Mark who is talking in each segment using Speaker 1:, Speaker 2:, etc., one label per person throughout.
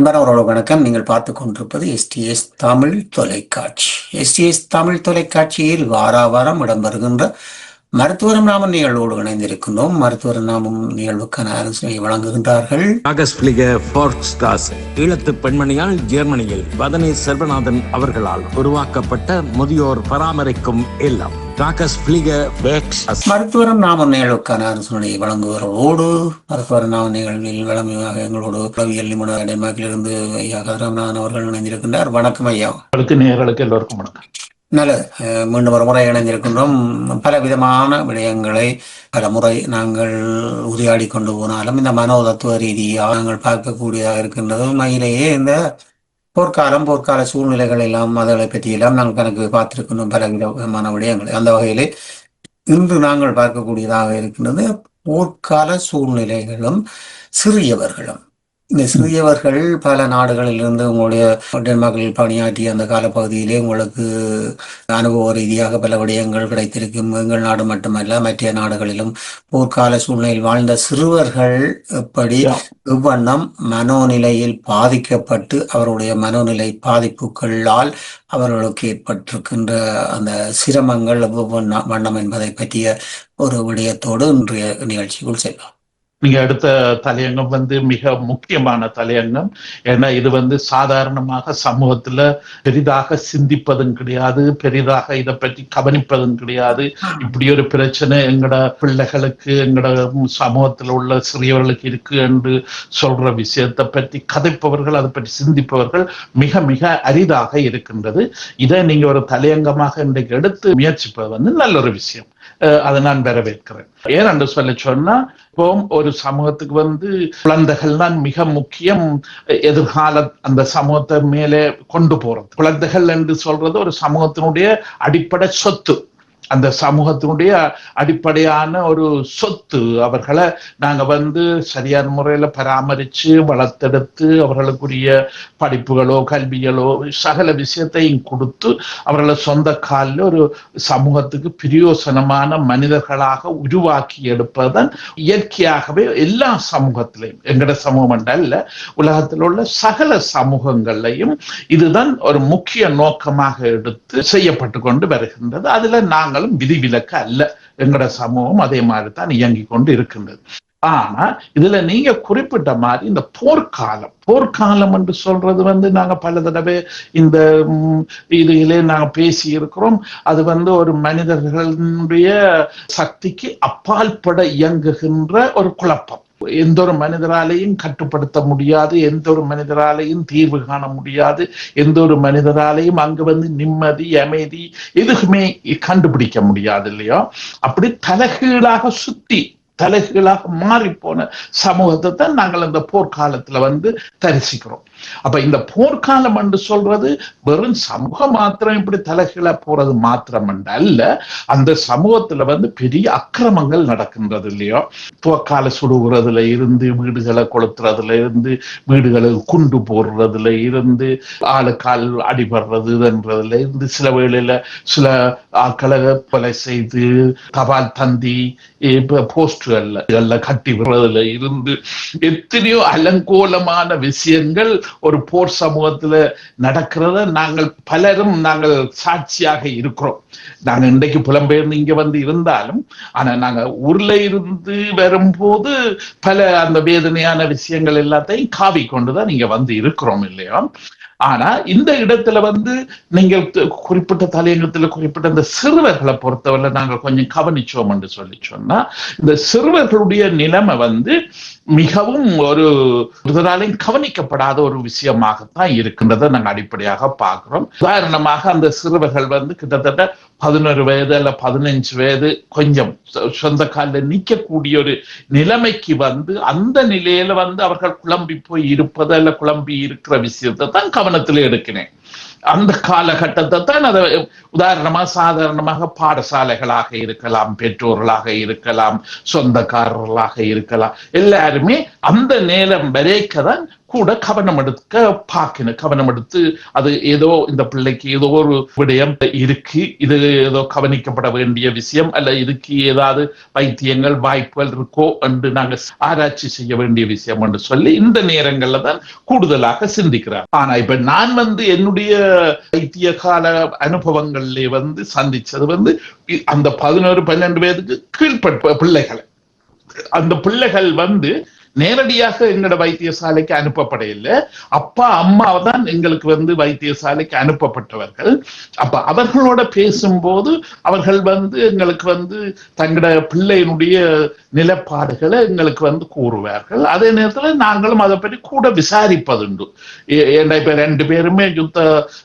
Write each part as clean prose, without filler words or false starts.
Speaker 1: அன்பானவரோட வணக்கம். நீங்கள் பார்த்து கொண்டிருப்பது எஸ்டிஎஸ் தமிழ் தொலைக்காட்சி. எஸ்டிஎஸ் தமிழ் தொலைக்காட்சியில் வாரம் இடம்பெறுகின்ற மருத்துவரும் நாமம் நிகழ்வோடு இணைந்திருக்கின்றோம். மருத்துவரும் நாமம் நிகழ்வுக்கான ஆலோசனை வழங்குகின்றார்கள்
Speaker 2: ஈழத்து பெண்மணியால் ஜெர்மனியில் வதனி செல்வநாதன் அவர்களால் உருவாக்கப்பட்ட முதியோர் பராமரிக்கும் இல்லம்.
Speaker 1: மருத்துவரும் நாமம் நிகழ்வுக்கான ஆலோசனையை வழங்குவதோடு மருத்துவரும் நாம நிகழ்வில் வளமையாக எங்களோடு உளவியல் நிபுணர் டென்மார்க்கிலிருந்து ஐயா கதிராமநாதன் அவர்கள் இணைந்திருக்கின்றார். வணக்கம் ஐயா.
Speaker 3: நேயர்களுக்கு எல்லோருக்கும் வணக்கம்.
Speaker 1: நல்லது. மீண்டும் ஒரு முறை இணைந்திருக்கின்றோம். பல விதமான விடயங்களை பல முறை நாங்கள் உரையாடி கொண்டு போனாலும் இந்த மனோதத்துவ ரீதியாக நாங்கள் பார்க்கக்கூடியதாக இருக்கின்றது. உண்மையிலேயே இந்த போர்க்கால சூழ்நிலைகள் எல்லாம் அதனை பற்றியெல்லாம் நாங்கள் கணக்கு பார்த்திருக்கின்றோம், பல விதமான விடயங்களை. அந்த வகையிலே இன்று நாங்கள் பார்க்கக்கூடியதாக இருக்கின்றது போர்க்கால சூழ்நிலைகளும் சிறியவர்களும். இந்த சிறியவர்கள் பல நாடுகளிலிருந்து உங்களுடைய டென்மார்க்கில் பணியாற்றிய அந்த காலப்பகுதியிலே உங்களுக்கு அனுபவ ரீதியாக பல விடயங்கள் கிடைத்திருக்கும். எங்கள் நாடு மட்டுமல்ல, மற்ற நாடுகளிலும் போர்க்கால சூழ்நிலையில் வாழ்ந்த சிறுவர்கள் எப்படி இவ்வண்ணம் மனோநிலையில் பாதிக்கப்பட்டு அவருடைய மனோநிலை பாதிப்புகளால் அவர்களுக்கு ஏற்பட்டிருக்கின்ற அந்த சிரமங்கள் வண்ணம் என்பதை பற்றிய ஒரு விடயத்தோடு இன்றைய நிகழ்ச்சிக்குள் செல்வோம்.
Speaker 3: நீங்க அடுத்த தலையங்கம் மிக முக்கியமான தலையங்கம். ஏன்னா இது சாதாரணமாக சமூகத்துல பெரிதாக சிந்திப்பதும் கிடையாது, பெரிதாக இதை பற்றி கவனிப்பதும் கிடையாது. இப்படி ஒரு பிரச்சனை எங்கட பிள்ளைகளுக்கு எங்கட சமூகத்துல உள்ள சிறியவர்களுக்கு இருக்கு என்று சொல்ற விஷயத்தை பற்றி கதைப்பவர்கள், அதை பற்றி சிந்திப்பவர்கள் மிக மிக அரிதாக இருக்கின்றது. இதை நீங்க ஒரு தலையங்கமாக இன்றைக்கு எடுத்து முயற்சிப்பது நல்ல ஒரு விஷயம். அதை நான் வரவேற்கிறேன். ஏன்னு சொல்ல சொன்னா, இப்போ ஒரு சமூகத்துக்கு குழந்தைகள் தான் மிக முக்கியம். எதிர்கால அந்த சமூகத்தை மேலே கொண்டு போறது குழந்தைகள் என்று சொல்றது ஒரு சமூகத்தினுடைய அடிப்படை சொத்து. அந்த சமூகத்தினுடைய அடிப்படையான ஒரு சொத்து. அவர்களை நாங்க சரியான முறையில பராமரிச்சு வளர்த்தெடுத்து அவர்களுக்குரிய படிப்புகளோ கல்விகளோ சகல விஷயத்தையும் கொடுத்து அவர்களை சொந்த காலில் ஒரு சமூகத்துக்கு பிரயோசனமான மனிதர்களாக உருவாக்கி எடுப்பதன் இயற்கையாகவே எல்லா சமூகத்திலையும், எங்கட சமூகம் அல்ல, உலகத்தில் உள்ள சகல சமூகங்களையும் இதுதான் ஒரு முக்கிய நோக்கமாக எடுத்து செய்யப்பட்டு கொண்டு வருகின்றது. அதுல நாங்கள் விதிவிலக்கு அல்ல. எங்கட சமூகம் அதே மாதிரி தான் இயங்கி கொண்டு இருக்கின்றது. ஆனா இதுல நீங்க குறிப்பிட்ட மாதிரி இந்த போர்க்காலம் என்று சொல்றது நாங்க பல தடவை இந்த இதிலே நாங்க பேசி இருக்கிறோம். அது ஒரு மனிதர்களுடைய சக்திக்கு அப்பாற்பட இயங்குகின்ற ஒரு குழப்பம். எந்த ஒரு மனிதராலையும் கட்டுப்படுத்த முடியாது, எந்த ஒரு மனிதராலையும் தீர்வு காண முடியாது, எந்த ஒரு மனிதராலையும் அங்கு நிம்மதி அமைதி எதுவுமே கண்டுபிடிக்க முடியாது இல்லையோ. அப்படி தலைகீழாக மாறி போன சமூகத்தை தான் நாங்கள் இந்த போர்க்காலத்துல தரிசிக்கிறோம். அப்ப இந்த போர்க்காலம் என்று சொல்றது வெறும் சமூகம் மாத்திரம் இப்படி தலைகீழ போறது மாத்திரம் அல்ல, அந்த சமூகத்துல பெரிய அக்கிரமங்கள் நடக்கின்றது இல்லையோ. போர்க்கால சுடுகிறதுல இருந்து, வீடுகளை கொளுத்துறதுல இருந்து, வீடுகளை குண்டு போடுறதுல இருந்து, ஆளுக்கால் அடிபடுறதுன்றதுல இருந்து, சில வேளையில சில ஆக்களை கொலை செய்து தபால் தந்தி போஸ்டர்ல கட்டி விடுறதுல இருந்து எத்தனையோ அலங்கோலமான விஷயங்கள் ஒரு போர் சமூகத்துல நடக்கிறத நாங்கள் சாட்சியாக இருக்கிறோம். நாங்க இன்றைக்கு புலம்பெயர்ந்து இங்க இருந்தாலும், ஆனா நாங்க ஊர்ல இருந்து வரும்போது பல அந்த வேதனையான விஷயங்கள் எல்லாத்தையும் காவி கொண்டுதான் இங்க இருக்கிறோம் இல்லையா. ஆனா இந்த இடத்துல நீங்கள் குறிப்பிட்ட தலையங்கத்துல குறிப்பிட்ட இந்த சிறுவர்களை பொறுத்தவரை நாங்கள் கொஞ்சம் கவனிச்சோம் என்று சொன்னா, இந்த சிறுவர்களுடைய நிலைமை மிகவும் ஒரு ஒருவராலையும் கவனிக்கப்படாத ஒரு விஷயமாகத்தான் இருக்கின்றதை நாங்கள் அடிப்படையாக பார்க்கிறோம். உதாரணமாக அந்த சிறுவர்கள் கிட்டத்தட்ட 11 வயது அல்ல 15 வயது கொஞ்சம் சொந்த காலில் நிற்கக்கூடிய ஒரு நிலைமைக்கு அந்த நிலையில அவர்கள் குழம்பி போய் இருப்பது அல்ல குழம்பி இருக்கிற விஷயத்தை தான் கவனத்தில் எடுக்கிறேன். அந்த காலகட்டத்தை தான் அதை உதாரணமா சாதாரணமாக பாடசாலைகளாக இருக்கலாம், பெற்றோர்களாக இருக்கலாம், சொந்தக்காரர்களாக இருக்கலாம், எல்லாருமே அந்த நேரம் வரைக்கதான் கூட கவனம் எடுக்க பார்க்கணும். கவனம் எடுத்து அது ஏதோ இந்த பிள்ளைக்கு ஏதோ ஒரு விடயம் இருக்கு, இது ஏதோ கவனிக்கப்பட வேண்டிய விஷயம், அல்ல இதுக்கு ஏதாவது வைத்தியங்கள் வாய்ப்புகள் இருக்கோ என்று நாங்கள் ஆராய்ச்சி செய்ய வேண்டிய விஷயம் என்று சொல்லி இந்த நேரங்கள்ல தான் கூடுதலாக சிந்திக்கிறார். ஆனா இப்ப நான் என்னுடைய வைத்திய கால அனுபவங்கள்ல சந்திச்சது அந்த 11-12 வயதுக்கு கீழ்பட்ட பிள்ளைகளை, அந்த பிள்ளைகள் நேரடியாக எங்களோட வைத்தியசாலைக்கு அனுப்பப்பட இல்லை. அப்பா அம்மாவை தான் எங்களுக்கு வைத்தியசாலைக்கு அனுப்பப்பட்டவர்கள். அப்ப அவர்களோட பேசும்போது அவர்கள் எங்களுக்கு தங்களோட பிள்ளையினுடைய நிலப்பாடுகளை எங்களுக்கு கூறுவார்கள். அதே நேரத்தில் நாங்களும் அதை பற்றி கூட விசாரிப்பதுண்டு. ஏன்னா இப்ப 2 பேருமே யுத்த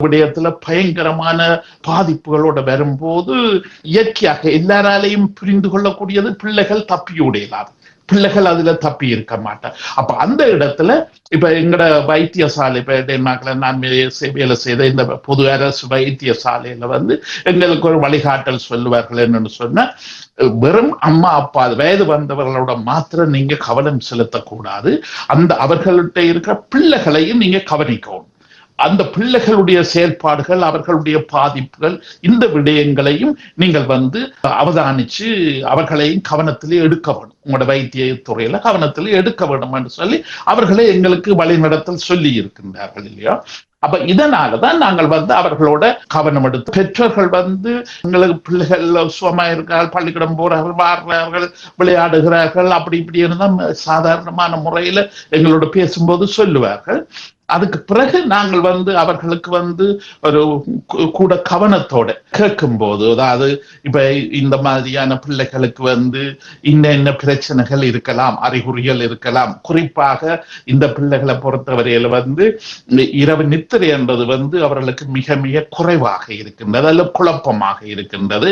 Speaker 3: விடயத்துல பயங்கரமான பாதிப்புகளோட வரும்போது இயற்கையாக எல்லாராலையும் புரிந்து கொள்ளக்கூடியது பிள்ளைகள் தப்பியுடையலாம், பிள்ளைகள் அதுல தப்பி இருக்க மாட்டார். அப்ப அந்த இடத்துல இப்ப எங்கட வைத்தியசாலை, இப்ப டென்மார்க்ல நான் வேலை செய்த இந்த பொது அரசு வைத்தியசாலையில எங்களுக்கு ஒரு வழிகாட்டல் சொல்லுவார்கள். என்னன்னு சொன்ன, வெறும் அம்மா அப்பா வயது வந்தவர்களோட மாத்திரம் நீங்க கவனம் செலுத்தக்கூடாது, அந்த அவர்கள்ட்ட இருக்கிற பிள்ளைகளையும் நீங்க கவனிக்கணும். அந்த பிள்ளைகளுடைய செயல்பாடுகள், அவர்களுடைய பாதிப்புகள், இந்த விடயங்களையும் நீங்கள் அவதானிச்சு அவர்களையும் கவனத்திலே எடுக்க வேண்டும். உங்களோட வைத்திய துறையில கவனத்திலே எடுக்க வேண்டும் என்று சொல்லி அவர்களே எங்களுக்கு வழிநடத்தல் சொல்லி இருக்கின்றார்கள் இல்லையா. அப்ப இதனாலதான் நாங்கள் அவர்களோட கவனம் எடுத்து, பெற்றோர்கள் எங்களுக்கு பிள்ளைகள் சுகமா இருக்கிறார்கள், பள்ளிக்கூடம் போறார்கள், வாடுறார்கள், விளையாடுகிறார்கள், அப்படி இப்படி தான் சாதாரணமான முறையில எங்களோட பேசும்போது சொல்லுவார்கள். அதுக்கு பிறகு நாங்கள் அவர்களுக்கு ஒரு கூட கவனத்தோட கேட்கும் போது, அதாவது இப்ப இந்த மாதிரியான பிள்ளைகளுக்கு இன்ன பிரச்சனைகள் இருக்கலாம், அறிகுறிகள் இருக்கலாம். குறிப்பாக இந்த பிள்ளைகளை பொறுத்தவரையில இரவு நித்திரை என்பது அவர்களுக்கு மிக மிக குறைவாக இருக்கின்றது, அல்ல குழப்பமாக இருக்கின்றது.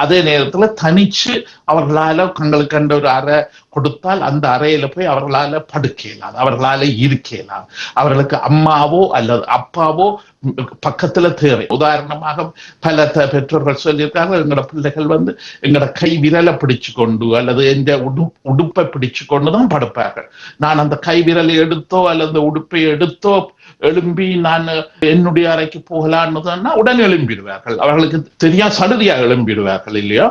Speaker 3: அதே நேரத்துல தனிச்சு அவர்களால தங்களுக்கு கண்ட ஒரு அறை கொடுத்தால் அந்த அறையில போய் அவர்களால படுக்க இயலாது, அவர்களால இருக்க இயலாது. அவர்களுக்கு அம்மாவோ அல்லது அப்பாவோ பக்கத்துல தேவை. உதாரணமாக பல பெற்றோர்கள் சொல்லியிருக்காங்க, எங்களோட பிள்ளைகள் எங்களோட கை விரலை பிடிச்சு கொண்டு அல்லது எந்த உடுப்பை பிடிச்சு கொண்டுதான் படுப்பார்கள். நான் அந்த கை விரலை எடுத்தோ அல்லது உடுப்பை எடுத்தோ எழும்பி நான் என்னுடைய அறைக்கு போகலான்னு சொன்னா உடனே எழும்பிடுவார்கள். அவர்களுக்கு தெரியா சடுதியா எழும்பிடுவார்கள் இல்லையா.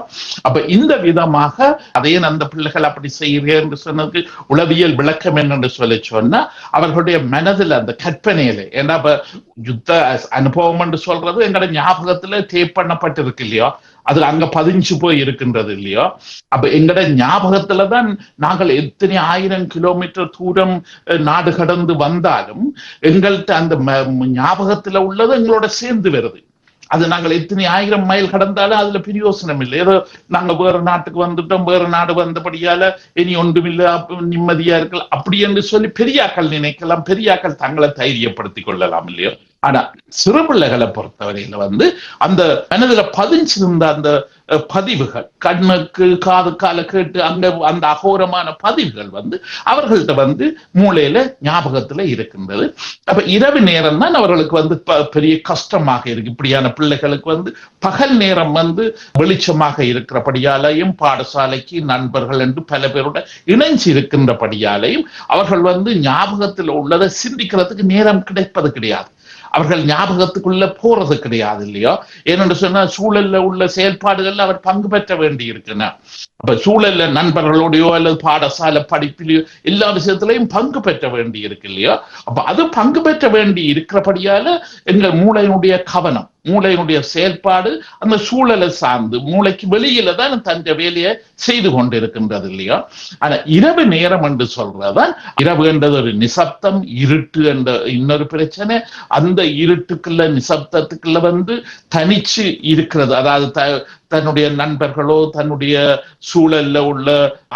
Speaker 3: அப்ப இந்த விதமாக அதையே அந்த பிள்ளைகள் அப்படி செய்கிறேன் என்று சொன்னதுக்கு உளவியல் விளக்கம் என்னென்று சொல்லி சொன்னா, அவர்களுடைய மனதில் அந்த கற்பனையில, ஏன்னா யுத்த அனுபவம் என்று சொல்றது எங்களோட ஞாபகத்துல டேப் பண்ணப்பட்டிருக்கு இல்லையோ, அது அங்க பதிஞ்சு போய் இருக்கின்றது இல்லையோ. அப்ப எங்கட ஞாபகத்துலதான் நாங்கள் எத்தனை 1000 கிலோமீட்டர் தூரம் நாடு கடந்து வந்தாலும் எங்கள்கிட்ட அந்த ஞாபகத்துல உள்ளது எங்களோட சேர்ந்து வருது. அது நாங்கள் எத்தனை 1000 மைல் கடந்தாலும் அதுல பிரயோசனம் இல்லை. ஏதோ நாங்க வேற நாட்டுக்கு வந்துட்டோம், வேற நாடு வந்தபடியால இனி ஒன்றுமில்லை, நிம்மதியா இருக்கலாம் அப்படி என்று சொல்லி பெரியாக்கள் நினைக்கலாம், பெரியாக்கள் தங்களை தைரியப்படுத்திக் கொள்ளலாம் இல்லையோ. ஆனா சிறு பிள்ளைகளை பொறுத்தவரையில அந்த மனதுல பதிஞ்சிருந்த அந்த பதிவுகள், கண்ணுக்கு காதுக்கால கேட்டு அங்க அந்த அகோரமான பதிவுகள் அவர்கள்ட்ட மூளையில ஞாபகத்துல இருக்கின்றது. அப்ப இரவு நேரம் தான் அவர்களுக்கு பெரிய கஷ்டமாக இருக்கு. இப்படியான பிள்ளைகளுக்கு பகல் நேரம் வெளிச்சமாக இருக்கிறபடியாலையும், பாடசாலைக்கு நண்பர்கள் என்று பல பேரோட இணைஞ்சு இருக்கின்றபடியாலையும் அவர்கள் ஞாபகத்துல உள்ளதை சிந்திக்கிறதுக்கு நேரம் கிடைப்பது கிடையாது. அவர்கள் ஞாபகத்துக்குள்ள போறது கிடையாது இல்லையோ. ஏனென்று சொன்னா சூழல்ல உள்ள செயல்பாடுகள்ல அவர் பங்கு பெற்ற வேண்டி இருக்குன்னா, அப்ப சூழல்ல நண்பர்களோடையோ அல்லது பாடசாலை படிப்பிலையோ எல்லா விஷயத்திலையும் பங்கு பெற்ற வேண்டி இருக்கு இல்லையோ. அப்ப அது பங்கு பெற்ற வேண்டி இருக்கிறபடியால எங்கள் மூளையினுடைய கவனம், மூளையினுடைய செயல்பாடு அந்த சூழலை சார்ந்து மூளைக்கு வெளியில தான் தன் வேலையை செய்து கொண்டிருக்கின்றது இல்லையா. ஆனா இரவு நேரம் என்று சொல்றதான், இரவு என்றது ஒரு நிசப்தம், இருட்டு என்ற இன்னொரு பிரச்சனை. அந்த இருட்டுக்குள்ள நிசப்தத்துக்குள்ள தனிச்சு இருக்கிறது, அதாவது தன்னுடைய நண்பர்களோ தன்னுடைய சூழல்ல உள்ள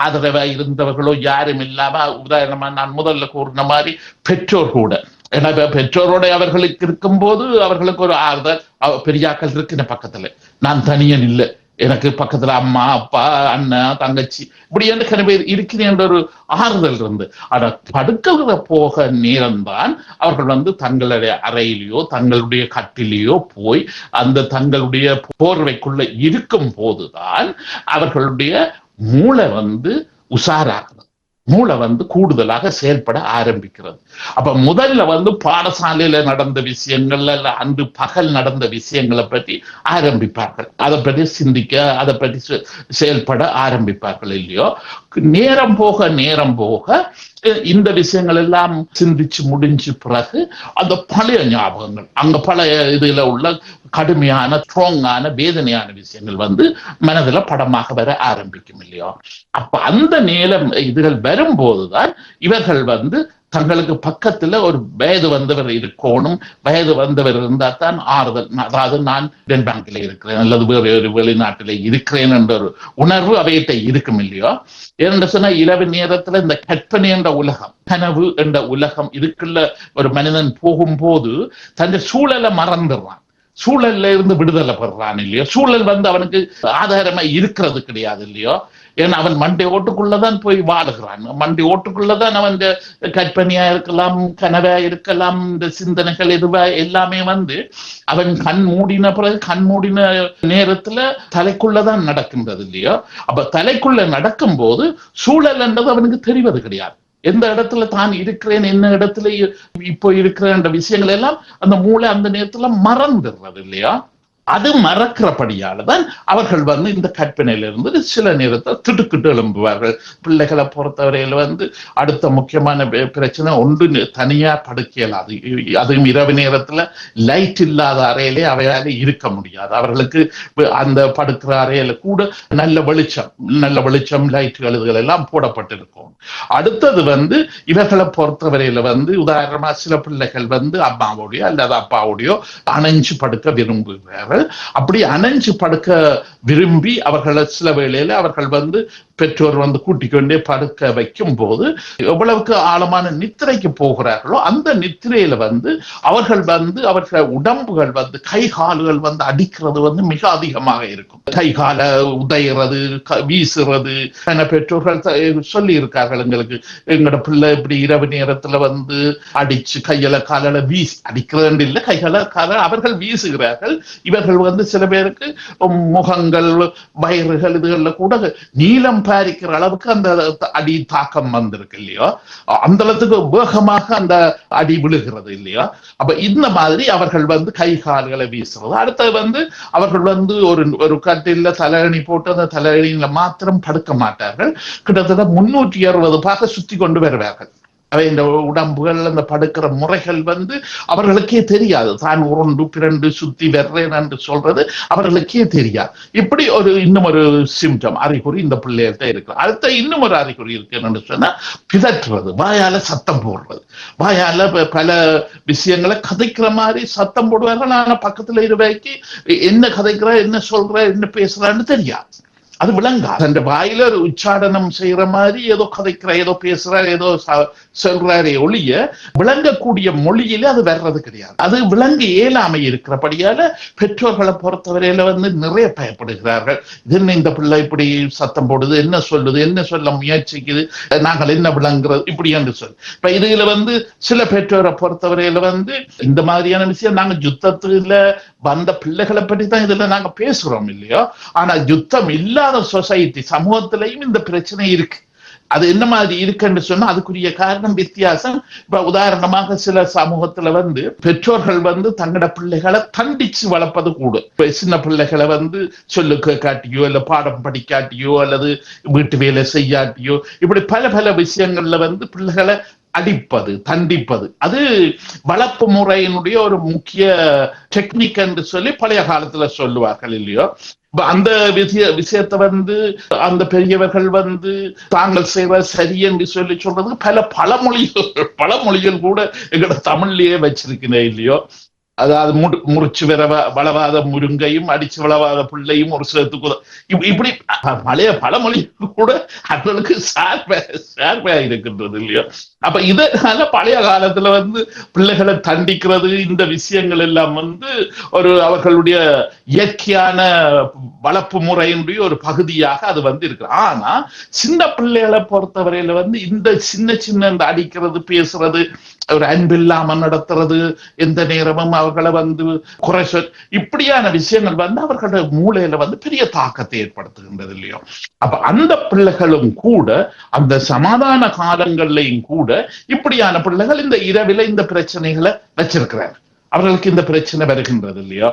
Speaker 3: ஆதரவா இருந்தவர்களோ யாரும் இல்லாம, உதாரணமா நான் முதல்ல கூறின மாதிரி பெற்றோர் கூட, ஏன்னா பெற்றோரோட அவர்களுக்கு இருக்கும் போது அவர்களுக்கு ஒரு ஆறுதல், பெரியாக்கள் இருக்கு பக்கத்துல, நான் தனியன் இல்லை, எனக்கு பக்கத்துல அம்மா அப்பா அண்ணன் தங்கச்சி இப்படி என்று இருக்கிறேன் என்ற ஒரு ஆறுதல் இருந்து. ஆனா படுக்கிற போக நேரம்தான் அவர்கள் தங்களுடைய அறையிலேயோ தங்களுடைய கட்டிலேயோ போய் அந்த தங்களுடைய போர்வைக்குள்ள இருக்கும் போதுதான் அவர்களுடைய மூளை உஷாராகிறது. மூளை வந்து கூடுதலாக செயல்பட ஆரம்பிக்கிறது. அப்ப முதல்ல வந்து பாடசாலையில நடந்த விஷயங்கள்ல இல்ல அன்று பகல் நடந்த விஷயங்களை பற்றி ஆரம்பிப்பார்கள், அதை பற்றி சிந்திக்க, அதை பற்றி செயல்பட ஆரம்பிப்பார்கள் இல்லையோ. நேரம் போக இந்த விஷயங்கள் எல்லாம் சிந்திச்சு முடிஞ்சு பிறகு அந்த பழைய ஞாபகங்கள், அங்க பழைய இதுல உள்ள கடுமையான ஸ்ட்ராங்கான வேதனையான விஷயங்கள் வந்து மனதில் படமாக வர ஆரம்பிக்கும் இல்லையோ. அப்ப அந்த நேரம் இதுகள் வரும்போதுதான் இவர்கள் வந்து தங்களுக்கு பக்கத்துல ஒரு வயது வந்தவர் இருக்கணும், வயது வந்தவர் இருந்தா தான் ஆறுதல், அதாவது நான் டென்பாங்கில இருக்கிறேன் அல்லது வேறு ஒரு வெளிநாட்டில இருக்கிறேன் என்ற ஒரு உணர்வு அவையிட்ட இருக்கும் இல்லையோ. ஏன்னு சொன்னா இரவு நேரத்துல இந்த கற்பனை என்ற உலகம், கனவு என்ற உலகம் இதுக்குள்ள ஒரு மனிதன் போகும்போது தன் சூழலை மறந்துடுறான், சூழல்ல இருந்து விடுதலை பெறான் இல்லையோ. சூழல் வந்து அவனுக்கு ஆதாரமா இருக்கிறது கிடையாது இல்லையோ. ஏன்னா அவன் மண்டை ஓட்டுக்குள்ளதான் போய் வாழுகிறான், மண்டை ஓட்டுக்குள்ளதான் அவன் இந்த கற்பனையா இருக்கலாம், கனவா இருக்கலாம், இந்த சிந்தனைகள் எதுவா எல்லாமே வந்து அவன் கண் மூடின பிறகு கண் மூடின நேரத்துல தலைக்குள்ளதான் நடக்கின்றது இல்லையோ. அப்ப தலைக்குள்ள நடக்கும் போது சூழல் என்றது அவனுக்கு தெரிவது கிடையாது. எந்த இடத்துல தான் இருக்கிறேன், என்ன இடத்துல இப்போ இருக்கிற விஷயங்கள் எல்லாம் அந்த மூளை அந்த நேரத்துல மறந்துடுறது இல்லையா. அது மறக்கிறபடியால தான் அவர்கள் வந்து இந்த கற்பனையிலிருந்து சில நேரத்தை திடுக்கிட்டு எழும்புவார்கள். பிள்ளைகளை பொறுத்தவரையில வந்து அடுத்த முக்கியமான பிரச்சனை ஒன்று, தனியா படுக்கையலாது. அதுவும் இரவு நேரத்துல லைட் இல்லாத அறையிலே அவையால இருக்க முடியாது. அவர்களுக்கு அந்த படுக்கிற அறையில கூட நல்ல வெளிச்சம் லைட்டுகள் இதுகள் எல்லாம் போடப்பட்டிருக்கும். அடுத்தது வந்து இவர்களை பொறுத்தவரையில வந்து உதாரணமா சில பிள்ளைகள் வந்து அம்மாவோடையோ அல்லது அப்பாவோடையோ அணைஞ்சு படுக்க விரும்புகிறார்கள். அப்படி அணைஞ்சு படுக்க விரும்பி அவர்களை சில வேளையில அவர்கள் வந்து பெற்றோர் வந்து கூட்டிக் கொண்டே படுக்க வைக்கும் போது எவ்வளவுக்கு ஆழமான நித்திரைக்கு போகிறார்களோ அந்த நித்திரையில வந்து அவர்கள் உடம்புகள் வந்து கை கால்கள் வந்து அடிக்கிறது வந்து மிக அதிகமாக இருக்கும். கை கால உதைகிறது, வீசுறது. பெற்றோர்கள் சொல்லி இருக்கார்கள், எங்களோட பிள்ளை இப்படி இரவு நேரத்துல வந்து அடிச்சு கையில கால வீசி அடிக்கிறது இல்லை, கைகளை கால அவர்கள் வீசுகிறார்கள். இவர்கள் வந்து சில பேருக்கு முகங்கள் வயிறுகள் இதுகள்ல கூட நீளம் பாரிக்கிற அளவுக்கு அந்த அடி தாக்கம் வந்திருக்கு இல்லையோ. அந்த அளவுக்கு வேகமாக அந்த அடி விழுகிறது இல்லையோ. அப்ப இந்த மாதிரி அவர்கள் வந்து கை கால்களை வீசுறது. அடுத்தது வந்து அவர்கள் வந்து ஒரு கட்டில தலையணி போட்டு அந்த தலையணியில மாத்திரம் படுக்க மாட்டார்கள், கிட்டத்தட்ட 360 பாக சுத்தி கொண்டு வருவார்கள். அவை இந்த உடம்புகள் அந்த படுக்கிற முறைகள் வந்து அவர்களுக்கே தெரியாது. தான் உருண்டு பிறண்டு சுத்தி வர்றேன் என்று சொல்றது அவர்களுக்கே தெரியாது. இப்படி இன்னும் ஒரு சிம்டம் அறிகுறி இந்த பிள்ளைகிட்ட இருக்கு. அடுத்த இன்னும் ஒரு அறிகுறி இருக்குன்னு சொன்னா பிதற்றுறது, வாயால சத்தம் போடுறது. வாயால பல விஷயங்களை கதைக்கிற மாதிரி சத்தம் போடுவார்கள். ஆனா பக்கத்துல இருவைக்கு என்ன கதைக்கிற, என்ன சொல்ற, என்ன பேசுறான்னு தெரியாது, அது விளங்காது. அந்த வாயில ஒரு உச்சாடனம் செய்யற மாதிரி ஏதோ கதைக்கிற, ஏதோ பேசுற, ஏதோ சொல்றாரே ஒழிய விளங்கக்கூடிய மொழியில அது வர்றது கிடையாது. அது விளங்க இயலாமை இருக்கிறபடியால பெற்றோர்களை பொறுத்தவரையில வந்து நிறைய பயப்படுகிறார்கள். இது இந்த பிள்ளை இப்படி சத்தம் போடுது, என்ன சொல்லுது, என்ன சொல்ல முயற்சிக்குது, நாங்கள் என்ன விளங்குறது, இப்படி என்று சொல்லு. இப்ப இதுல வந்து சில பெற்றோரை பொறுத்தவரையில வந்து இந்த மாதிரியான விஷயம் நாங்க யுத்தத்துல வந்த பிள்ளைகளை பற்றி தான் இதுல நாங்க பேசுறோம் இல்லையோ. ஆனா யுத்தம் இல்லாத சொசைட்டி சமூகத்திலையும் இந்த பிரச்சனை இருக்கு. அது என்ன மாதிரி இருக்குன்னு சொன்னா அதுக்குரிய காரணம் வித்தியாசம். இப்ப உதாரணமாக சில சமூகத்துல வந்து பெற்றோர்கள் வந்து தங்களோட பிள்ளைகளை தண்டிச்சு வளர்ப்பது கூட. இப்ப சின்ன பிள்ளைகளை வந்து சொல்லுக்கு காட்டியோ இல்ல பாடம் படிக்காட்டியோ அல்லது வீட்டு வேலை செய்யாட்டியோ இப்படி பல விஷயங்கள்ல வந்து பிள்ளைகளை அடிப்பது, தண்டிப்பது, அது வளர்ப்பு முறையினுடைய ஒரு முக்கிய டெக்னிக் என்று சொல்லி பழைய காலத்துல சொல்லுவார்கள் இல்லையோ. அந்த விஷயத்தை வந்து அந்த பெரியவர்கள் வந்து தாங்கள் செய்வ சரி என்று சொல்லி சொல்றதுக்கு பழமொழிகள் கூட எங்களோட தமிழ்லயே வச்சிருக்கிறேன் இல்லையோ. அதாவது முறிச்சு வளவாத முருங்கையும் அடிச்சு வளவாத பிள்ளையும் ஒரு சேர்த்துக்கு இப்படி பழைய பழமொழி கூட அவர்களுக்கு சார்பா இருக்கின்றது இல்லையோ. அப்ப இதனால பழைய காலத்துல வந்து பிள்ளைகளை தண்டிக்கிறது இந்த விஷயங்கள் எல்லாம் வந்து அவர்களுடைய இயற்கையான வளர்ப்பு முறையினுடைய ஒரு பகுதியாக அது வந்து இருக்கு. ஆனா சின்ன பிள்ளைகளை பொறுத்தவரையில வந்து இந்த சின்ன இந்த அடிக்கிறது, பேசுறது, ஒரு அன்பில்லாம நடத்துறது, எந்த நேரமும் மற்றவர்களை வந்து குறை இப்படியான விஷயங்கள் வந்து அவர்களோட மூளையில வந்து பெரிய தாக்கத்தை ஏற்படுத்துகின்றது இல்லையோ. அப்ப அந்த பிள்ளைகளும் கூட அந்த சமாதான காலங்கள்லையும் கூட இப்படியான பிள்ளைகள் இந்த இரவில இந்த பிரச்சனைகளை வச்சிருக்கிறார். அவர்களுக்கு இந்த பிரச்சனை வருகின்றது இல்லையா.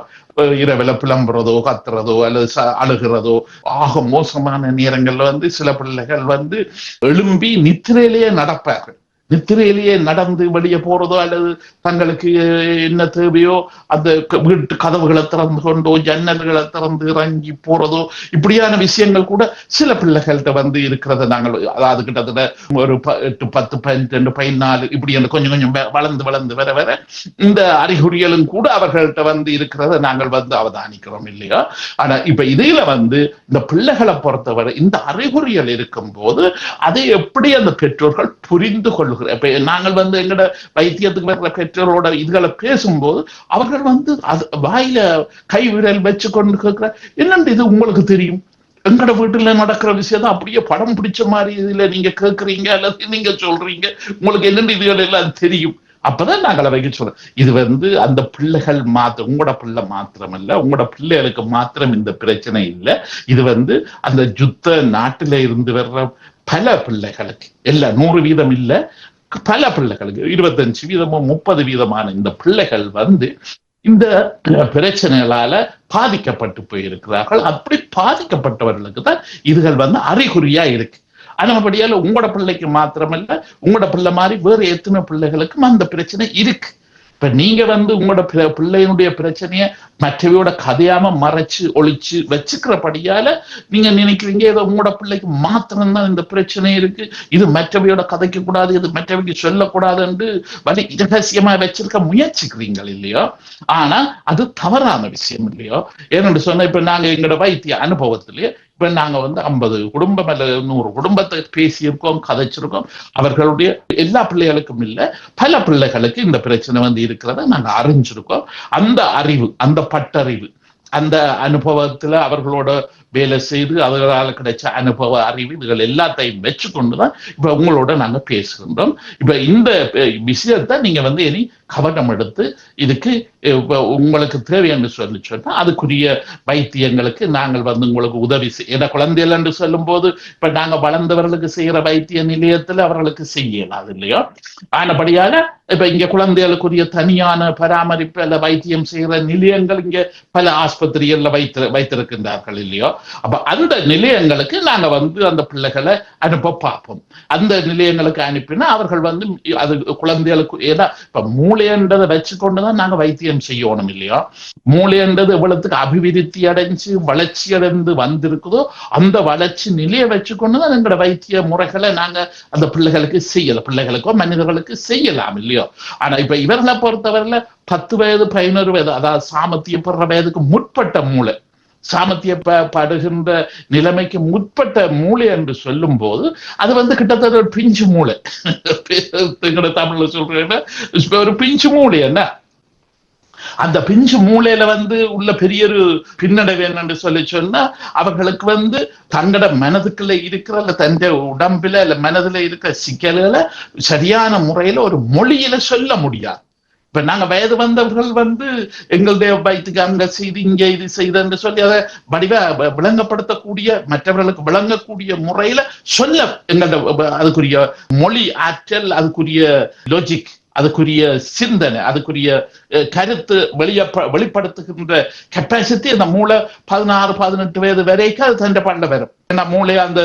Speaker 3: இரவில புலம்புறதோ கத்துறதோ அல்லது அழுகிறதோ ஆக மோசமான நேரங்கள்ல வந்து சில பிள்ளைகள் வந்து எழும்பி நித்திரையிலேயே நடப்பார்கள். நித்திரையிலேயே நடந்து வெளியே போறதோ அல்லது தங்களுக்கு என்ன தேவையோ அந்த வீட்டு கதவுகளை திறந்து கொண்டோ ஜன்னல்களை திறந்து இறங்கி போறதோ இப்படியான விஷயங்கள் கூட சில பிள்ளைகள்கிட்ட வந்து இருக்கிறத நாங்கள் அதாவது கிட்டத்தட்ட ஒரு 8, 10, 12, 14 இப்படி கொஞ்சம் கொஞ்சம் வளர்ந்து வர வர இந்த அறிகுறிகளும் கூட அவர்கள்ட்ட வந்து இருக்கிறத நாங்கள் வந்து அவதானிக்கிறோம் இல்லையா. ஆனா இப்ப இதுல வந்து இந்த பிள்ளைகளை பொறுத்தவரை இந்த அறிகுறிகள் இருக்கும் போது அதை எப்படி அந்த பெற்றோர்கள் புரிந்து கொள்ளும். நாங்கள் வந்து எங்கட வைத்தியத்துக்கு வர்ற பெற்றோரோட இதுகளை பேசும்போது அவர்கள் வந்து வாயில கை விரல் வச்சு கொண்டு கேட்கிற என்னன்னு இது உங்களுக்கு தெரியும், எங்கட வீட்டுல நடக்கிற விஷயத்த அப்படியே படம் பிடிச்ச மாதிரி இதுல நீங்க கேட்கறீங்க அல்லது நீங்க சொல்றீங்க, உங்களுக்கு என்னென்ன இதுகள் எல்லாம் தெரியும். அப்பதான் நாங்கள் வைக்க சொல்றோம். இது வந்து அந்த பிள்ளைகள் உங்களோட பிள்ளை மாத்திரமல்ல, உங்களோட பிள்ளைகளுக்கு மாத்திரம் இந்த பிரச்சனை இல்லை. இது வந்து அந்த யுத்த நாட்டில இருந்து வர்ற பல பிள்ளைகளுக்கு எல்லாம் 100% இல்ல, பல பிள்ளைகளுக்கு 25%, 30% இந்த பிள்ளைகள் வந்து இந்த பிரச்சனைகளால பாதிக்கப்பட்டு போயிருக்கிறார்கள். அப்படி பாதிக்கப்பட்டவர்களுக்கு தான் இதுகள் வந்து அறிகுறியா இருக்கு. அதன்படியால உங்களோட பிள்ளைக்கு மாத்திரமல்ல, உங்களோட பிள்ளை மாதிரி வேறு எத்தனை பிள்ளைகளுக்கும் அந்த பிரச்சனை இருக்கு. இப்ப நீங்க வந்து உங்களோட பிள்ளையினுடைய பிரச்சனைய மற்றவையோட கதையாம மறைச்சு ஒழிச்சு வச்சுக்கிறபடியால நீங்க நினைக்கிறீங்க ஏதோ உங்களோட பிள்ளைக்கு மாத்திரம்தான் இந்த பிரச்சனை இருக்கு, இது மற்றவையோட கதைக்க கூடாது, இது மற்றவைக்கு சொல்லக்கூடாதுன்னு வலி இரகசியமா வச்சிருக்க முயற்சிக்கிறீங்கள் இல்லையோ. ஆனா அது தவறான விஷயம் இல்லையோ. ஏன்னு சொன்னா இப்ப நாங்க எங்களோட வைத்திய அனுபவத்திலேயே இப்ப நாங்க வந்து 50 குடும்பம் அல்ல 100 குடும்பத்தை பேசியிருக்கோம், கதைச்சிருக்கோம். அவர்களுடைய எல்லா பிள்ளைகளுக்கும் இல்ல, பல பிள்ளைகளுக்கு இந்த பிரச்சனை வந்து இருக்கிறத நாங்க அறிஞ்சிருக்கோம். அந்த அறிவு, அந்த பட்டறிவு, அந்த அனுபவத்துல அவர்களோட வேலை செய்து அவர்களால் கிடைச்ச அனுபவ அறிவு இதுகள் எல்லாத்தையும் வச்சுக்கொண்டுதான் இப்ப உங்களோட நாங்க பேசுகின்றோம். இப்ப இந்த விஷயத்த நீங்க வந்து இனி கவனம் எடுத்து இதுக்கு உங்களுக்கு தேவை என்று சொன்னா அதுக்குரிய வைத்தியங்களுக்கு நாங்கள் வந்து உங்களுக்கு உதவி ஏன்னா குழந்தைகள் என்று சொல்லும் போது இப்ப நாங்க வளர்ந்தவர்களுக்கு செய்யற வைத்திய நிலையத்துல அவர்களுக்கு செய்யலாம் இல்லையோ. ஆனபடியால இப்ப இங்க குழந்தைகளுக்குரிய தனியான பராமரிப்பு அல்ல வைத்தியம் செய்யற நிலையங்கள் இங்க பல ஆஸ்பத்திரிகள்ல வைத்திருக்கின்றார்கள் இல்லையோ. அப்ப அந்த நிலையங்களுக்கு நாங்க வந்து அந்த பிள்ளைகளை அனுப்ப பார்ப்போம். அந்த நிலையங்களுக்கு அனுப்பினா அவர்கள் வந்து அது குழந்தைகளுக்கு ஏன்னா இப்ப மூளைன்றதை வச்சுக்கொண்டுதான் நாங்க வைத்தியம் செய்யணும் இல்லையா. மூளைன்றது எவ்வளவுக்கு அபிவிருத்தி அடைஞ்சு வளர்ச்சி அடைந்து வந்திருக்குதோ அந்த வளர்ச்சி நிலையை வச்சுக்கொண்டுதான் எங்களோட வைத்திய முறைகளை நாங்க அந்த பிள்ளைகளுக்கு செய்யலாம், பிள்ளைகளுக்கோ மனிதர்களுக்கு செய்யலாம் இல்லையோ. ஆனா இப்ப இவர்களை பொறுத்தவரையில 10 வயது 11 வயது அதாவது சாமர்த்தியப்படுற வயதுக்கு முற்பட்ட மூளை, சாமர்த்தியப்படுகின்ற நிலைமைக்கு முற்பட்ட மூளை என்று சொல்லும் போது அது வந்து கிட்டத்தட்ட ஒரு பிஞ்சு மூளை. தமிழ்ல சொல்றேன்னா ஒரு பிஞ்சு மூளை. என்ன அந்த பிஞ்சு மூளையில வந்து உள்ள பெரிய ஒரு பின்னடைவு என்னன்னு சொல்லி சொன்னா அவர்களுக்கு வந்து தங்களோட மனதுக்குள்ள இருக்கிற அல்ல தந்த உடம்புல இல்ல மனதுல இருக்கிற சிக்கல்களை சரியான முறையில ஒரு மொழியில சொல்ல முடியாது. இப்ப நாங்க வயது வந்தவர்கள் வந்து எங்களுடைய வயிற்றுக்கு அங்க செய்து இங்க இது செய்தன்னு சொல்லி அதை வடிவ விளங்கப்படுத்தக்கூடிய மற்றவர்களுக்கு விளங்கக்கூடிய முறையில சொல்ல எங்கள்ட அதுக்குரிய மொழி ஆற்றல், அதுக்குரிய லாஜிக், அதுக்குரிய சிந்தனை, அதுக்குரிய கருத்து வெளிப்படுத்துகின்ற கெப்பாசிட்டி அந்த மூளை 16-18 வயது வரைக்கும் அது தண்டை பண்ண வரும். ஏன்னா மூளை அந்த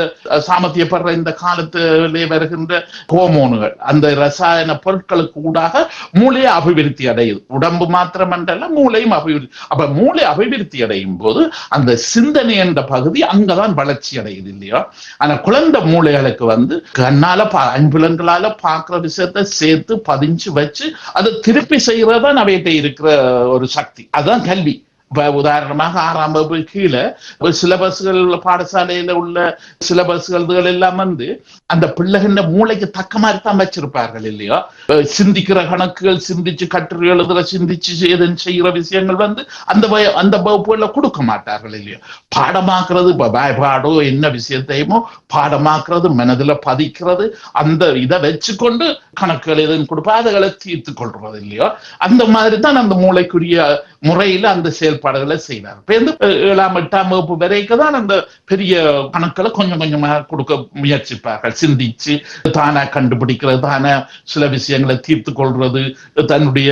Speaker 3: சாமர்த்தியப்படுற இந்த காலத்திலே வருகின்ற ஹோமோன்கள் அந்த ரசாயன பொருட்களுக்கு ஊடாக மூளையை அபிவிருத்தி அடையுது. உடம்பு மாத்திரமன்றல்ல மூளையும் அபிவிருத்தி. அப்ப மூளை அபிவிருத்தி அடையும் போது அந்த சிந்தனை என்ற பகுதி அங்கதான் வளர்ச்சி அடையுது இல்லையா. ஆனா குழந்தை மூளைகளுக்கு வந்து கண்ணால ஐம்புலன்களால பார்க்கிற விஷயத்த சேர்த்து பதிஞ்சு வச்சு அதை திருப்பி செய்யறதான் அவையிட்ட இருக்கிற ஒரு சக்தி. அதுதான் கல்வி. உதாரணமாக 6ஆம் வகுப்பு கீழே சிலபஸ்கள் பாடசாலையில உள்ள சிலபஸ்கள் எல்லாம் வந்து அந்த பிள்ளைகள மூளைக்கு தக்க மாதிரி தான் வச்சிருப்பார்கள் இல்லையோ. சிந்திக்கிற கணக்குகள், சிந்திச்சு கட்டுரை எழுதுற, சிந்திச்சு செய்யற விஷயங்கள் வந்து அந்த வகுப்புல கொடுக்க மாட்டார்கள் இல்லையோ. பாடமாக்குறது பாடோ என்ன விஷயத்தையுமோ பாடமாக்குறது, மனதுல பதிக்கிறது, அந்த இதை வச்சுக்கொண்டு கணக்குகள் எதுவும் கொடுப்பா அதுகளை தீர்த்து கொள்றது இல்லையோ. அந்த மாதிரி தான் அந்த மூளைக்குரிய முறையில அந்த செயல்பாடுகளை செய்வார். இப்ப 7ஆம் 8ஆம் வகுப்பு வரைக்கும் தான் அந்த பெரிய கணக்குகளை கொஞ்சம் கொஞ்சமா கொடுக்க முயற்சிப்பார்கள். சிந்திச்சு தானே கண்டுபிடிக்கிறது, தானே சில விஷயங்களை தீர்த்து கொள்றது, தன்னுடைய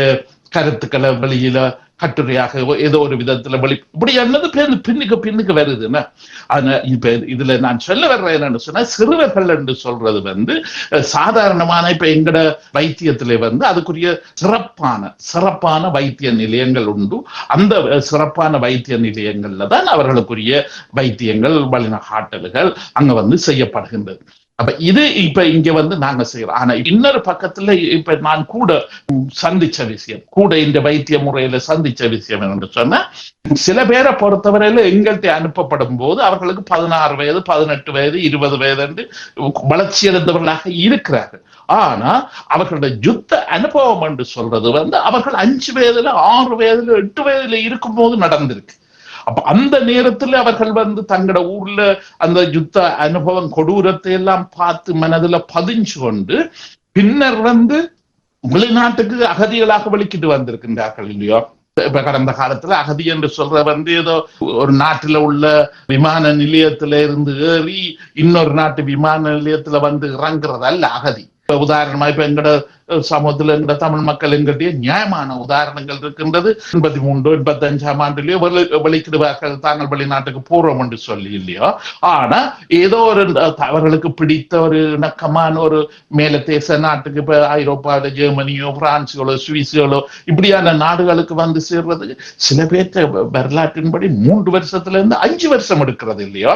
Speaker 3: கருத்துக்களை வெளியில கட்டுரையாக ஏதோ ஒரு விதத்துல இப்படி என்னது பின்னுக்கு வருதுன்னா. இப்ப இதுல நான் சொல்ல வர்றேன் என்னன்னு சொன்னா, சிறுவர்கள் என்று சொல்றது வந்து சாதாரணமான இப்ப எங்கட வைத்தியத்திலே வந்து அதுக்குரிய சிறப்பான வைத்திய நிலையங்கள் உண்டு. அந்த சிறப்பான வைத்திய நிலையங்கள்ல தான் அவர்களுக்குரிய வைத்தியங்கள், வழிகாட்டல்கள் அங்க வந்து செய்யப்படுகின்றது. அப்ப இது இப்ப இங்க வந்து நாங்க செய்யறோம். ஆனா இன்னொரு பக்கத்துல இப்ப நான் கூட சந்திச்ச விஷயம், கூட இந்த வைத்திய முறையில சந்திச்ச விஷயம் என்று சொன்னா, சில பேரை பொறுத்தவரையில எங்கள்கிட்ட அனுப்பப்படும் போது அவர்களுக்கு 16 வயது, 18 வயது, 20 வயது என்று வளர்ச்சியடைந்தவர்களாக இருக்கிறார்கள். ஆனா அவர்களுடைய யுத்த அனுபவம் என்று சொல்றது வந்து அவர்கள் 5 வயதுல, 6 வயதுல, 8 வயதுல இருக்கும் போது நடந்திருக்கு. அப்ப அந்த நேரத்துல அவர்கள் வந்து தங்களோட ஊர்ல அந்த யுத்த அனுபவம், கொடூரத்தை எல்லாம் பார்த்து மனதுல பதிஞ்சு கொண்டு பின்னர் வந்து வெளிநாட்டுக்கு அகதிகளாக வெளிக்கிட்டு வந்திருக்கின்றார்கள் இல்லையோ. இப்ப கடந்த காலத்துல அகதி என்று சொல்ற வந்து ஏதோ ஒரு நாட்டுல உள்ள விமான நிலையத்தில இருந்து ஏறி இன்னொரு நாட்டு விமான நிலையத்துல வந்து இறங்குறது அல்ல அகதி. உதாரணமா இப்ப எங்கட சமூகத்துல எங்கட தமிழ் மக்கள் எங்கிட்டே நியாயமான உதாரணங்கள் இருக்கின்றது. 83, 85ஆம் ஆண்டுலயோ வெளிக்கிடுவார்கள் தாங்கள் வெளிநாட்டுக்கு போறோம் என்று சொல்லி இல்லையோ. ஆனா ஏதோ ஒரு அவர்களுக்கு பிடித்த ஒரு இணக்கமான ஒரு மேல தேச நாட்டுக்கு, இப்ப ஐரோப்பாவில் ஜெர்மனியோ, பிரான்சுகளோ, சுவிஸுகளோ இப்படியான நாடுகளுக்கு வந்து சேர்றதுக்கு சில பேர்த்த வரலாற்றின்படி 3 வருஷத்துல இருந்து 5 வருஷம் எடுக்கிறது இல்லையோ.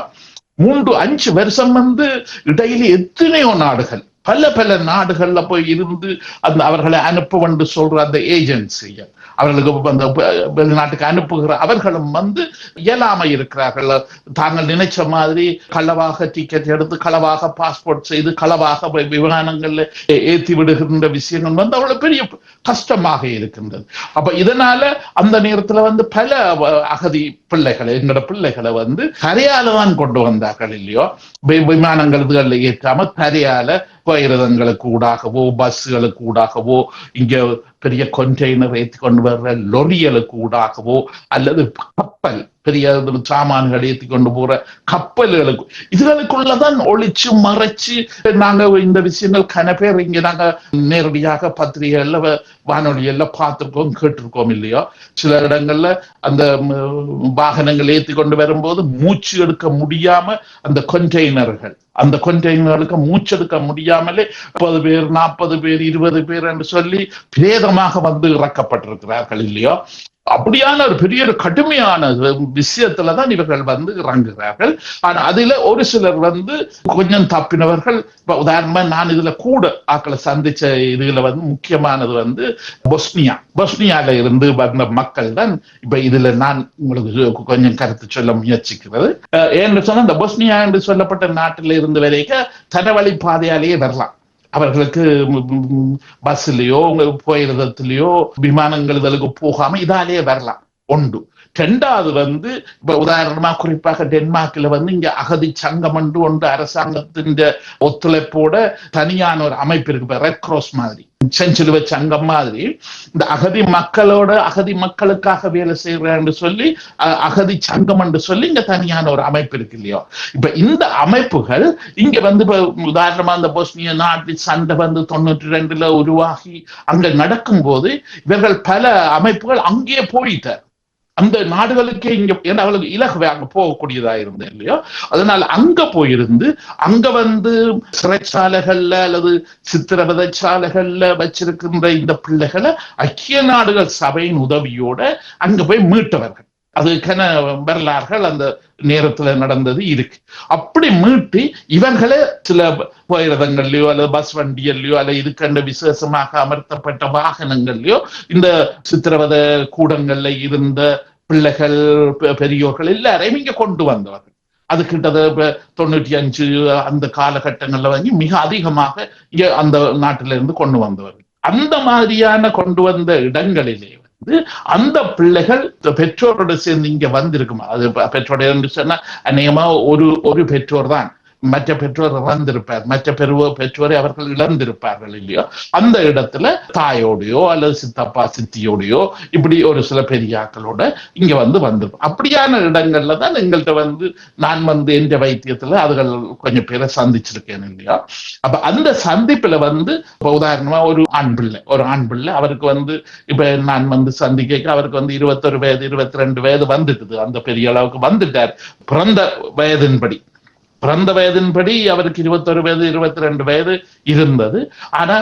Speaker 3: 3-5 வருஷம் வந்து இடையில எத்தனையோ நாடுகள், பல நாடுகள்ல போய் இருந்து அந்த அவர்களை அனுப்ப என்று சொல்ற அந்த ஏஜென்சிகள், அவர்களுக்கு அந்த வெளிநாட்டுக்கு அனுப்புகிற அவர்களும் வந்து இயலாம இருக்கிறார்கள். தாங்கள் நினைச்ச மாதிரி களவாக டிக்கெட் எடுத்து, களவாக பாஸ்போர்ட் செய்து, களவாக விமானங்கள்ல ஏற்றி விடுகின்ற விஷயங்கள் வந்து அவ்வளவு பெரிய கஷ்டமாக இருக்கின்றது. அப்ப இதனால அந்த நேரத்துல வந்து பல அகதி பிள்ளைகளை, எங்களோட பிள்ளைகளை வந்து கரையால தான் கொண்டு வந்தார்கள் இல்லையோ. விமானங்கள் ஏற்றாம கரையால பயிரதங்களுக்கு ஊடாகவோ, பஸ்களுக்கு ஊடாகவோ, இங்க பெரிய கொண்டெய்னர் ஏற்றி கொண்டு வர்ற லொரிகளுக்கு ஊடாகவோ, அல்லது கப்பல், பெரிய சாமான்கள் ஏற்றி கொண்டு போற கப்பல்களுக்கு, இதுகளுக்குள்ளதான் ஒளிச்சு மறைச்சு நாங்க இந்த விஷயங்கள் கன பேர் இங்க நாங்க நேரடியாக பத்திரிகைகள்ல, வானொலிகள்ல பார்த்திருக்கோம், கேட்டிருக்கோம் இல்லையோ. சில இடங்கள்ல அந்த வாகனங்கள் ஏற்றி கொண்டு வரும்போது மூச்சு எடுக்க முடியாம அந்த கொண்டெய்னர்களுக்கு மூச்செடுக்க முடியாமலே 30 பேர், 40 பேர், 20 பேர் என்று சொல்லி பிரேதமாக வந்து இறக்கப்பட்டிருக்கிறார்கள் இல்லையோ. அப்படியான ஒரு பெரிய ஒரு கடுமையான விஷயத்துலதான் இவர்கள் வந்து இறங்குகிறார்கள். ஆனா அதுல ஒரு சிலர் வந்து கொஞ்சம் தப்பினவர்கள். இப்ப உதாரணமா நான் இதுல கூட ஆக்களை சந்திச்ச இதுல வந்து முக்கியமானது வந்து பொஸ்னியால இருந்து வந்த மக்கள் தான். இப்ப இதுல நான் உங்களுக்கு கொஞ்சம் கருத்து சொல்ல முயற்சிக்கிறது ஏன்னு சொன்னா, இந்த பொஸ்னியா என்று சொல்லப்பட்ட நாட்டில இருந்து வரைக்கும் தனவழி பாதையாலேயே வரலாம். அவர்களுக்கு பஸ்லயோ போயிருந்ததுலயோ விமானங்கள் இதற்கு போகாம இதாலேயே வரலாம். ஒன்று. 2வது வந்து இப்ப உதாரணமா குறிப்பாக டென்மார்க்ல வந்து இங்க அகதி சங்கம் ஒன்று அரசாங்கத்தின் ஒத்துழைப்போட தனியான ஒரு அமைப்பு இருக்கு. ரெட் கிராஸ் மாதிரி, செஞ்சிலுவை சங்கம் மாதிரி, இந்த அகதி மக்களுக்காக வேலை செய்யறேன்னு சொல்லி அகதி சங்கம் என்று சொல்லி இங்க தனியான ஒரு அமைப்பு இருக்கு இல்லையோ. இப்ப இந்த அமைப்புகள் இங்க வந்து இப்ப உதாரணமா இந்த பொஸ்னிய நாட்டில் சண்டை வந்து 92ல உருவாகி அங்க நடக்கும் போது இவர்கள் பல அமைப்புகள் அங்கேயே போயிட்டார். அந்த நாடுகளுக்கே இங்க, ஏன்னா அவளுக்கு இலகுவே அங்க போகக்கூடியதா இருந்தது இல்லையோ. அதனால அங்க போயிருந்து அங்க வந்து சிறைச்சாலைகள்ல அல்லது சித்திரவதை சாலைகள்ல வச்சிருக்கின்ற இந்த பிள்ளைகளை ஐக்கிய நாடுகள் சபையின் உதவியோட அங்க போய் மீட்டவர்கள். அதுக்கான வரலாறுகள் அந்த நேரத்துல நடந்தது இருக்கு. அப்படி மீட்டி இவர்களே சில போயிரதங்கள்லயோ அல்லது பஸ் வண்டியல்லையோ அல்ல இதுக்கண்ட விசேஷமாக அமர்த்தப்பட்ட வாகனங்கள்லயோ இந்த சித்திரவதை கூடங்கள்ல இருந்த பிள்ளைகள் பெரியோர்கள் எல்லாரையும் இங்க கொண்டு வந்தவர்கள். அது கிட்டத்தட்ட 95 அந்த காலகட்டங்கள்ல வந்து மிக அதிகமாக இங்க அந்த நாட்டில இருந்து கொண்டு வந்தவர்கள். அந்த மாதிரியான கொண்டு வந்த இடங்களிலே வந்து அந்த பிள்ளைகள் பெற்றோரோட சேர்ந்து இங்க வந்திருக்குமா? அது பெற்றோட சொன்னா அநேகமா ஒரு பெற்றோர் தான், மற்ற பெற்றோர் இறந்திருப்பார், மற்ற பெற்றோரை அவர்கள் இழந்திருப்பார்கள் இல்லையோ. அந்த இடத்துல தாயோடையோ அல்லது சித்தப்பா சித்தியோடையோ இப்படி ஒரு சில பெரியாக்களோட இங்க வந்திருக்கும். அப்படியான இடங்கள்ல தான் எங்கள்கிட்ட நான் எந்த வைத்தியத்துல அதுகள் கொஞ்சம் பேரை சந்திச்சிருக்கேன் இல்லையா. அப்ப அந்த சந்திப்புல உதாரணமா ஒரு ஆண் பிள்ளை அவருக்கு இப்ப நான் சந்திக்க அவருக்கு 21 வயது 22 வயது வந்துட்டுது. அந்த பெரிய அளவுக்கு வந்துட்டார். பிறந்த வயதின்படி அவருக்கு 21 வயது 22 வயது இருந்தது. ஆனா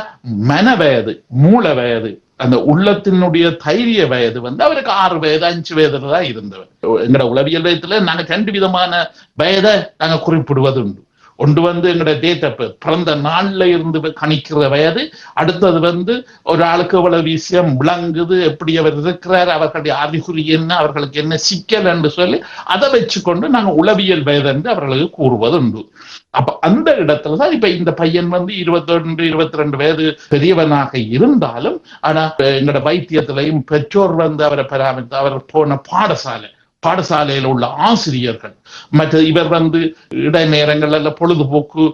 Speaker 3: மன வயது, மூல வயது, அந்த உள்ளத்தினுடைய தைரிய வயது அவருக்கு 6 வயது 5 வயதுல தான் இருந்தவர். எங்கட உளவியல் வயதுல நாங்க 2 விதமான வயதை நாங்க குறிப்பிடுவது உண்டு. ஒன்று எங்களோட டேட் ஆஃப் பர்த், பிறந்த நாள்ல இருந்து கணிக்கிற வயது. அடுத்தது ஒரு ஆளுக்கு எவ்வளவு விஷயம் விளங்குது, எப்படி அவர் இருக்கிறார், அவர்களுடைய அறிகுறி என்ன, அவர்களுக்கு என்ன சிக்கல் என்று சொல்லி அதை வச்சுக்கொண்டு நாங்கள் உளவியல் வயது என்று அவர்களுக்கு கூறுவது உண்டு. அப்ப அந்த இடத்துலதான் இப்ப இந்த பையன் 21 22 வயது பெரியவனாக இருந்தாலும், ஆனா எங்களோட வைத்தியத்திலையும் பெற்றோர் அவரை பராமரித்து அவர் போன பாடசாலையில் உள்ள ஆசிரியர்கள், மற்ற இவர் இடைநேரங்கள்ல பொழுதுபோக்கு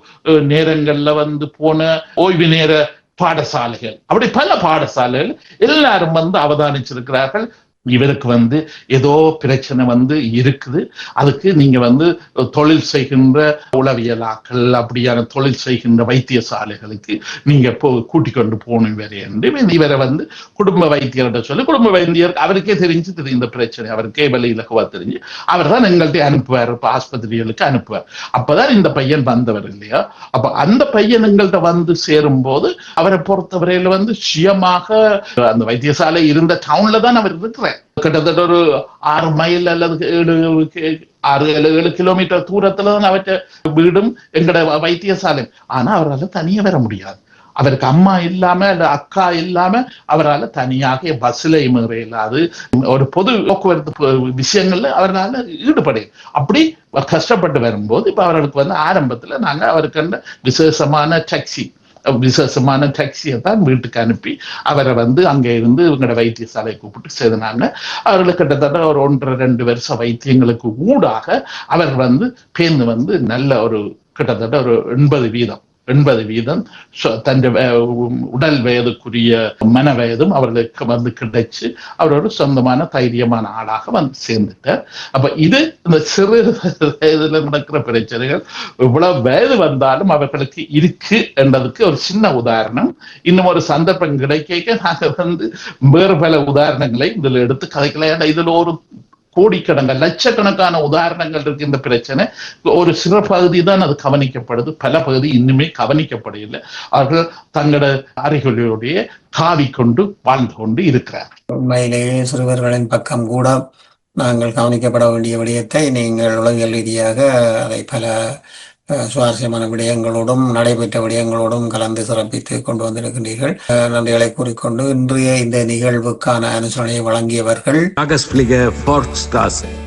Speaker 3: நேரங்கள்ல போன ஓய்வு நேர பாடசாலைகள், அப்படி பல பாடசாலைகள் எல்லாரும் அவதானிச்சிருக்கிறார்கள். இவருக்கு ஏதோ பிரச்சனை இருக்குது, அதுக்கு நீங்க தொழில் செய்கின்ற உளவியலாக்கள், அப்படியான தொழில் செய்கின்ற வைத்தியசாலைகளுக்கு நீங்க கூட்டிக் கொண்டு போகணும் என்று இவரை குடும்ப வைத்தியர்கிட்ட சொல்லி, குடும்ப வைத்தியர் அவருக்கே தெரிஞ்சு இந்த பிரச்சனை அவருக்கே வழி இலக்குவா தெரிஞ்சு அவர் தான் எங்கள்கிட்ட அனுப்புவார், ஆஸ்பத்திரிகளுக்கு அனுப்புவார். அப்பதான் இந்த பையன் வந்தவர் இல்லையா. அப்ப அந்த பையன் எங்கள்கிட்ட சேரும் போது அவரை பொறுத்தவரையில சுயமாக அந்த வைத்தியசாலை இருந்த டவுன்ல தான் அவர் இருக்கிறார். கிட்டத்தட்ட ஒரு 6 மைல் அல்லது 7 கிலோமீட்டர் தூரத்துல தான் அவற்றை வீடும் எங்கட வைத்தியசாலை. ஆனா அவரால் தனியா வர முடியாது. அவருக்கு அம்மா இல்லாம அல்ல அக்கா இல்லாம அவரால் தனியாக பஸ்ல ஏற இல்லாது, ஒரு பொது போக்குவரத்து விஷயங்கள்ல அவரால் ஈடுபட அப்படி கஷ்டப்பட்டு வரும்போது இப்ப அவர்களுக்கு ஆரம்பத்துல நாங்க அவருக்கு விசேஷமான டாக்ஸியை தான் வீட்டுக்கு அனுப்பி அவரை அங்க இருந்து இவங்களோட வைத்தியசாலையை கூப்பிட்டு செய்தாங்க. அவர்களுக்கு கிட்டத்தட்ட ஒரு 1.5-2 வருஷ வைத்தியங்களுக்கு ஊடாக அவர் பேர்ந்து நல்ல ஒரு கிட்டத்தட்ட ஒரு 80% தன் உடல் வயதுக்குரிய மன வயதும் அவர்களுக்கு கிடைச்சு அவரோட சொந்தமான தைரியமான ஆளாக சேர்ந்துட்டார். அப்ப இது இந்த சிறு வயதுல நடக்கிற பிரச்சனைகள் இவ்வளவு வயது வந்தாலும் அவர்களுக்கு இருக்கு என்றதுக்கு ஒரு சின்ன உதாரணம். இன்னும் ஒரு சந்தர்ப்பம் கிடைக்க நாங்க வேறு பல உதாரணங்களை இதுல எடுத்து கதைக்கலாம். இதுல ஒரு கோடிக்கணக்கான லட்சக்கணக்கான உதாரணங்கள் இருக்கு. இந்த பிரச்சனை ஒரு சிறு பகுதி தான் அது கவனிக்கப்படுது, பல பகுதி இன்னுமே கவனிக்கப்படவில்லை. அவர்கள் தங்களோட அறிகுறியோடைய காவிக்கொண்டு வாழ்ந்து கொண்டு இருக்கிறார்.
Speaker 1: உண்மையிலேயே சிறுவர்களின் பக்கம் கூட நாங்கள் கவனிக்கப்பட வேண்டிய விடயத்தை நீங்கள் உளவியல் ரீதியாக அதை பல சுவாரஸ்யமான விடயங்களோடும் நடைபெற்ற விடயங்களோடும் கலந்து சிறப்பித்து கொண்டு வந்திருக்கின்றீர்கள். நன்றிகளை கூறிக்கொண்டு இன்றைய இந்த நிகழ்வுக்கான அனுசரணையை வழங்கியவர்கள்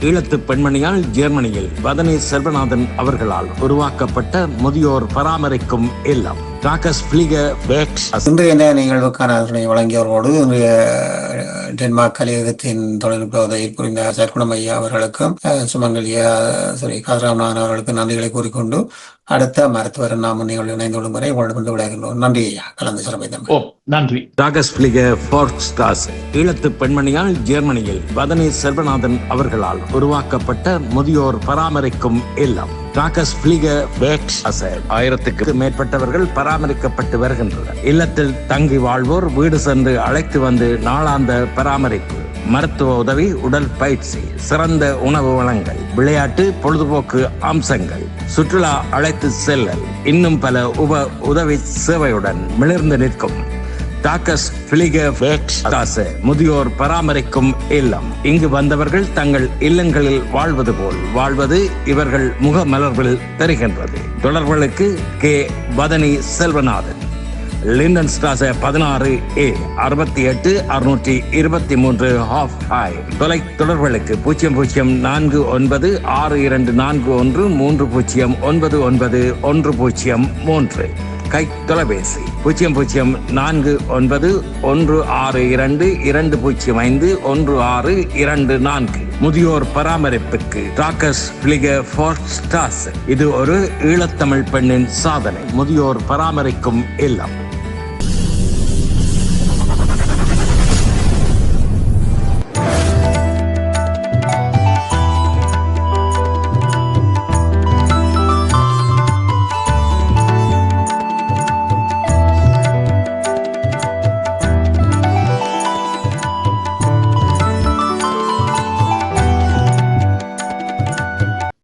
Speaker 2: ஈழத்து பெண்மணியால் ஜெர்மனியில் வதனி செல்வநாதன் அவர்களால் உருவாக்கப்பட்ட முதியோர் பராமரிக்கும் இல்லம்.
Speaker 1: இன்றைய நிகழ்வுக்கான ஆலோசனை வழங்கியவர்களோடு இன்றைய டென்மார்க் கலியகத்தின் தொழில்நுட்ப உதவி புரிந்த சற்குணம் ஐயா அவர்களுக்கும் சுமங்கலியா காதராமநாதன் அவர்களுக்கு நன்றிகளை கூறிக்கொண்டு அடுத்த மருத்துவர் நாம் நீங்கள் இணைந்து கொள்ளும் வரை உங்களிடம் விளையாடுகிறோம். நன்றி ஐயா, கலந்து சிறப்பித்தோம்.
Speaker 3: நன்றி.
Speaker 2: ஈழத்து பெண்மணியால் ஜெர்மனியில் வதனி செல்வநாதன் அவர்களால் உருவாக்கப்பட்ட முதியோர் பராமரிக்கும் இல்லம். 1000க்கு மேற்பட்டவர்கள் பராமரிக்கப்பட்டு வருகின்றனர். இல்லத்தில் தங்கி வாழ்வோர் வீடு சென்று அழைத்து வந்து நாளாந்த பராமரிப்பு, மருத்துவ உதவி, உடல் பயிற்சி, சிறந்த உணவு வளங்கள், விளையாட்டு பொழுதுபோக்கு அம்சங்கள், சுற்றுலா அழைத்து செல்லல், இன்னும் பல உதவி சேவையுடன் மிளிர்ந்து நிற்கும் முதியோர் பராமரிக்கும் இல்லம். இங்கு வந்தவர்கள் தங்கள் இல்லங்களில் வாழ்வது போல் வாழ்வது இவர்கள் முக மலர்களில் தெரிகின்றது. தொடர்புகளுக்கு K. Vathani Selvanathan Lindenstrasse 16A 68 623 ஹாஃப் ஹாய். தொலை தொடர்புகளுக்கு 0042413099 கை தொலைபேசி 004162205124. முதியோர் பராமரிப்புக்கு டாக்கஸ் பிளிகர் ஃபோர்ஸ்டாஸ். இது ஒரு ஈழத்தமிழ் பெண்ணின் சாதனை. முதியோர் பராமரிக்கும் இல்லம்.